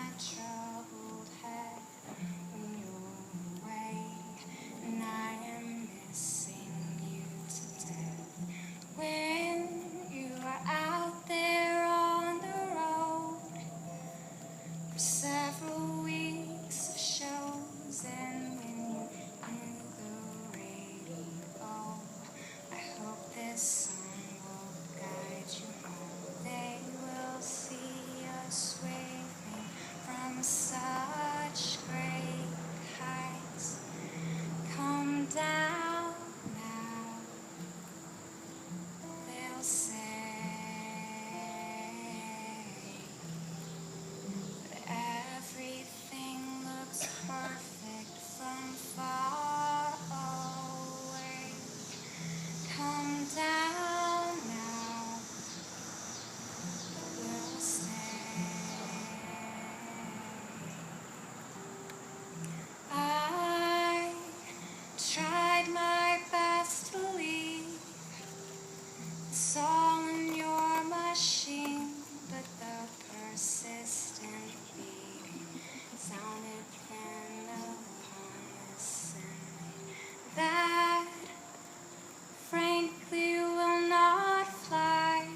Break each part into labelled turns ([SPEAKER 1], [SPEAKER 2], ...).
[SPEAKER 1] my troubled head when you're away, and I am missing you to death. When you are out there on the road for several weeks of shows, and when you knew the radio, I hope this song will guide you home. They will see us waving from such great heights. Come down now, they'll say, that everything looks perfect from far away. Come down now, we'll stay. I tried my best to leave this all in your machine, but the persistent beating sounded thin upon this and that frankly will not fly.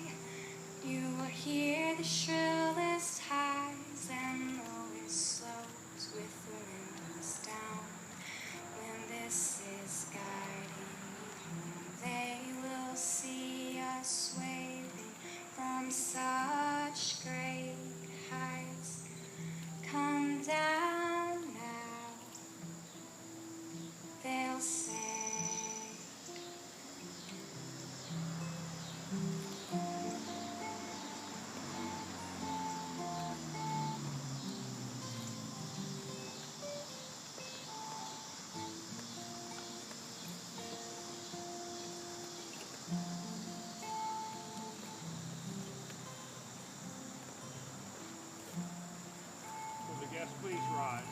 [SPEAKER 1] You will hear the shrillest highs and lowest lows with the windows down. When this is guiding you home, they will see us waving from such great heights. Come down now, they'll say.
[SPEAKER 2] Will the guests please rise?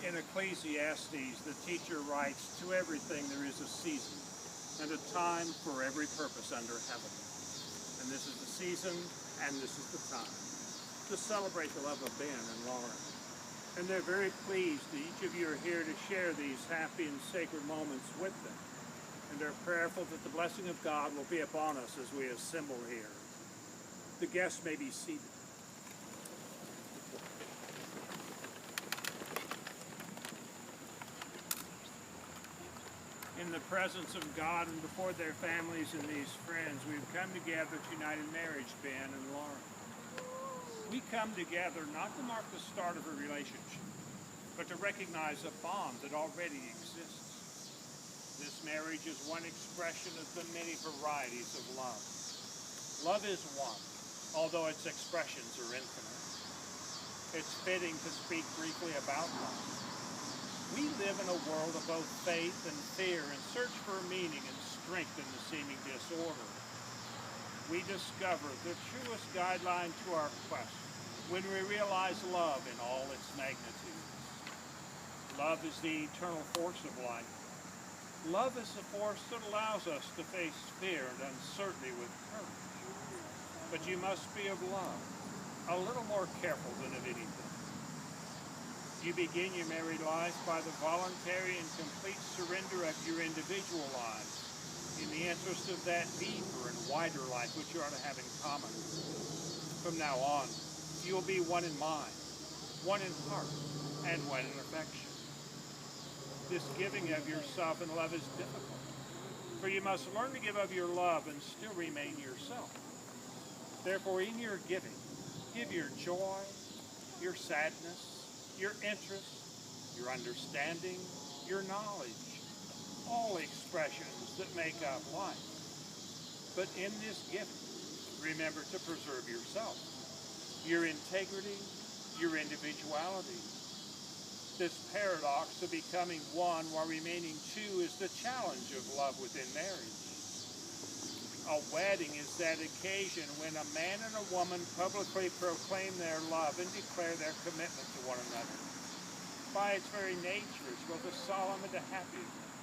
[SPEAKER 2] In Ecclesiastes, the teacher writes, "To everything there is a season, and a time for every purpose under heaven." And this is the season, and this is the time to celebrate the love of Ben and Lauren. And they're very pleased that each of you are here to share these happy and sacred moments with them. And they're prayerful that the blessing of God will be upon us as we assemble here. The guests may be seated. In the presence of God and before their families and these friends, we've come together to unite in marriage, Ben and Lauren. We come together not to mark the start of a relationship, but to recognize a bond that already exists. This marriage is one expression of the many varieties of love. Love is one, although its expressions are infinite. It's fitting to speak briefly about love. We live in a world of both faith and fear and search for meaning and strength in the seeming disorder. We discover the truest guideline to our quest when we realize love in all its magnitudes. Love is the eternal force of life. Love is the force that allows us to face fear and uncertainty with courage. But you must be of love, a little more careful than of anything. You begin your married life by the voluntary and complete surrender of your individual lives in the interest of that deeper and wider life which you are to have in common. From now on, you will be one in mind, one in heart, and one in affection. This giving of yourself in love is difficult, for you must learn to give of your love and still remain yourself. Therefore, in your giving, give your joy, your sadness, your interest, your understanding, your knowledge, all expressions that make up life. But in this giving, remember to preserve yourself. your integrity, your individuality. This paradox of becoming one while remaining two is the challenge of love within marriage. A wedding is that occasion when a man and a woman publicly proclaim their love and declare their commitment to one another. By its very nature, it's both a solemn and a happy event.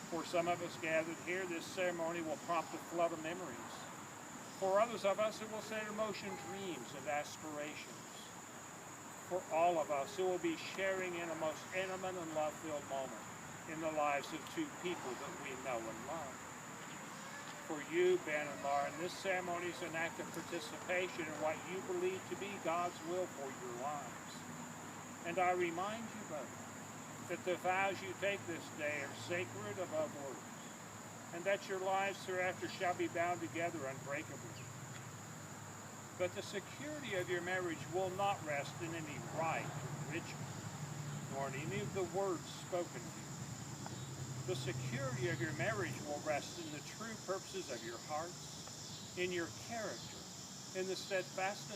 [SPEAKER 2] For some of us gathered here, this ceremony will prompt a flood of memories. For others of us, it will set in motion dreams and aspirations. For all of us, it will be sharing in a most intimate and love-filled moment in the lives of two people that we know and love. For you, Ben and Lauren, this ceremony is an act of participation in what you believe to be God's will for your lives. And I remind you both that the vows you take this day are sacred above words, and that your lives hereafter shall be bound together unbreakably. But the security of your marriage will not rest in any rite or ritual, nor in any of the words spoken to you. The security of your marriage will rest in the true purposes of your hearts, in your character, in the steadfastness